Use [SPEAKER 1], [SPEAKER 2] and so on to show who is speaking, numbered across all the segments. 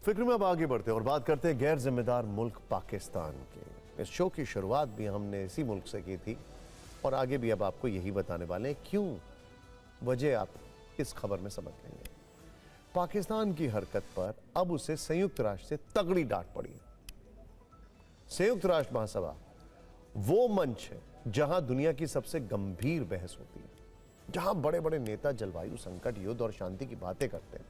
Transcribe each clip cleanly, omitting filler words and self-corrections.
[SPEAKER 1] फिक्र में अब आगे बढ़ते हैं और बात करते हैं गैर जिम्मेदार मुल्क पाकिस्तान के। इस शो की शुरुआत भी हमने इसी मुल्क से की थी और आगे भी अब आपको यही बताने वाले हैं क्यों। वजह आप इस खबर में समझ लेंगे। पाकिस्तान की हरकत पर अब उसे संयुक्त राष्ट्र से तगड़ी डांट पड़ी। संयुक्त राष्ट्र महासभा वो मंच है जहां दुनिया की सबसे गंभीर बहस होती है, जहां बड़े बड़े नेता जलवायु संकट, युद्ध और शांति की बातें करते हैं।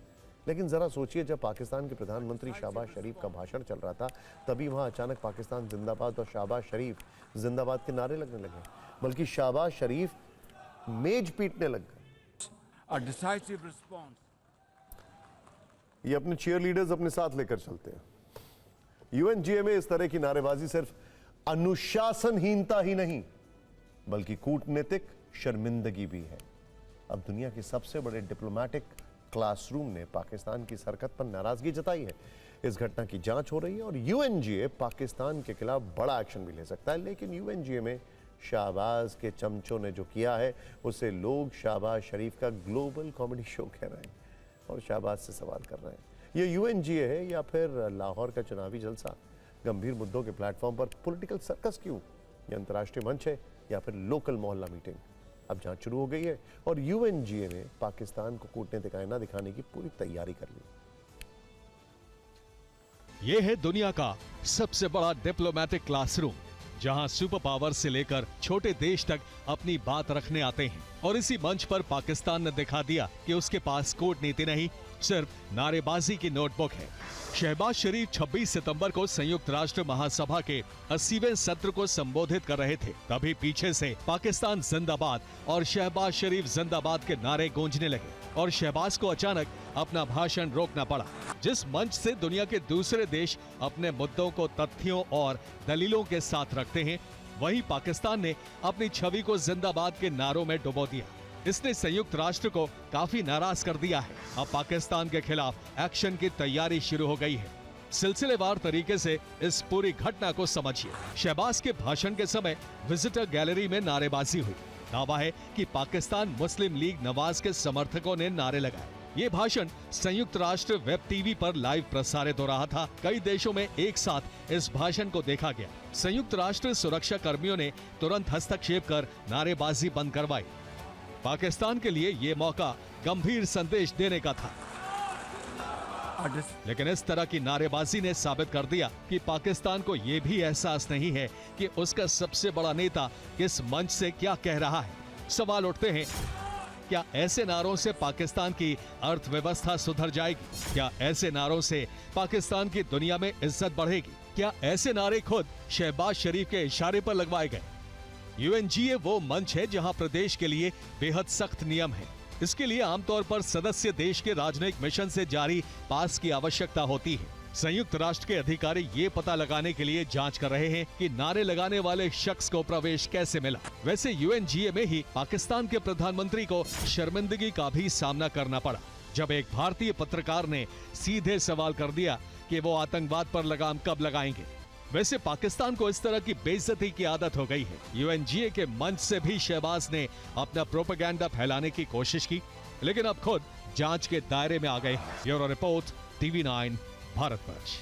[SPEAKER 1] लेकिन जरा सोचिए, जब पाकिस्तान के प्रधानमंत्री शहबाज शरीफ का भाषण चल रहा था, तभी वहां अचानक पाकिस्तान जिंदाबाद और शहबाज शरीफ जिंदाबाद के नारे लगने लगे, बल्कि शहबाज शरीफ मेज पीटने लग गए। ये अपने चीयर लीडर्स अपने साथ लेकर चलते हैं। यूएनजीए में इस तरह की नारेबाजी सिर्फ अनुशासनहीनता ही नहीं, बल्कि कूटनीतिक शर्मिंदगी भी है। अब दुनिया के सबसे बड़े डिप्लोमेटिक क्लासरूम ने पाकिस्तान की इस हरकत पर नाराजगी जताई है। इस घटना की जांच हो रही है और यूएनजीए पाकिस्तान के खिलाफ बड़ा एक्शन भी ले सकता है। लेकिन यूएनजीए में शहबाज के चमचों ने जो किया है उसे लोग शहबाज शरीफ का ग्लोबल कॉमेडी शो कह रहे हैं और शहबाज से सवाल कर रहे हैं, ये यूएनजीए है या फिर लाहौर का चुनावी जलसा? गंभीर मुद्दों के प्लेटफॉर्म पर पॉलिटिकल सर्कस क्यों? ये अंतर्राष्ट्रीय मंच है या फिर लोकल मोहल्ला मीटिंग? अब जांच शुरू हो गई है और यूएनजीए ने पाकिस्तान को कूटनीतिक आईना दिखाने की पूरी तैयारी कर ली।
[SPEAKER 2] ये है दुनिया का सबसे बड़ा डिप्लोमेटिक क्लासरूम, जहां सुपर पावर से लेकर छोटे देश तक अपनी बात रखने आते हैं। और इसी मंच पर पाकिस्तान ने दिखा दिया कि उसके पास कूटनीति नहीं, सिर्फ नारेबाजी की नोटबुक है। शहबाज शरीफ 26 सितंबर को संयुक्त राष्ट्र महासभा के 80वें सत्र को संबोधित कर रहे थे। तभी पीछे से पाकिस्तान जिंदाबाद और शहबाज शरीफ जिंदाबाद के नारे गूंजने लगे और शहबाज को अचानक अपना भाषण रोकना पड़ा। जिस मंच से दुनिया के दूसरे देश अपने मुद्दों को तथ्यों और दलीलों के साथ रखते हैं, वहीं पाकिस्तान ने अपनी छवि को जिंदाबाद के नारों में डुबो दिया। इसने संयुक्त राष्ट्र को काफी नाराज कर दिया है। अब पाकिस्तान के खिलाफ एक्शन की तैयारी शुरू हो गई है। सिलसिलेवार तरीके से इस पूरी घटना को समझिए। शहबाज के भाषण के समय विजिटर गैलरी में नारेबाजी हुई। दावा है कि पाकिस्तान मुस्लिम लीग नवाज के समर्थकों ने नारे लगाए। ये भाषण संयुक्त राष्ट्र वेब टीवी पर लाइव प्रसारित हो रहा था। कई देशों में एक साथ इस भाषण को देखा गया। संयुक्त राष्ट्र सुरक्षा कर्मियों ने तुरंत हस्तक्षेप कर नारेबाजी बंद करवाई। पाकिस्तान के लिए ये मौका गंभीर संदेश देने का था, लेकिन इस तरह की नारेबाजी ने साबित कर दिया कि पाकिस्तान को यह भी एहसास नहीं है कि उसका सबसे बड़ा नेता किस मंच से क्या कह रहा है। सवाल उठते हैं, क्या ऐसे नारों से पाकिस्तान की अर्थव्यवस्था सुधर जाएगी? क्या ऐसे नारों से पाकिस्तान की दुनिया में इज्जत बढ़ेगी? क्या ऐसे नारे खुद शहबाज शरीफ के इशारे पर लगवाए गए? यूएनजीए वो मंच है जहां प्रदेश के लिए बेहद सख्त नियम है। इसके लिए आमतौर पर सदस्य देश के राजनयिक मिशन से जारी पास की आवश्यकता होती है। संयुक्त राष्ट्र के अधिकारी ये पता लगाने के लिए जांच कर रहे हैं कि नारे लगाने वाले शख्स को प्रवेश कैसे मिला। वैसे यूएनजीए में ही पाकिस्तान के प्रधानमंत्री को शर्मिंदगी का भी सामना करना पड़ा, जब एक भारतीय पत्रकार ने सीधे सवाल कर दिया कि वो आतंकवाद पर लगाम कब लगाएंगे। वैसे पाकिस्तान को इस तरह की बेइज्जती की आदत हो गई है। यूएनजीए के मंच से भी शहबाज ने अपना प्रोपेगेंडा फैलाने की कोशिश की, लेकिन अब खुद जांच के दायरे में आ गए। Bureau report, TV9 Bharatvarsh.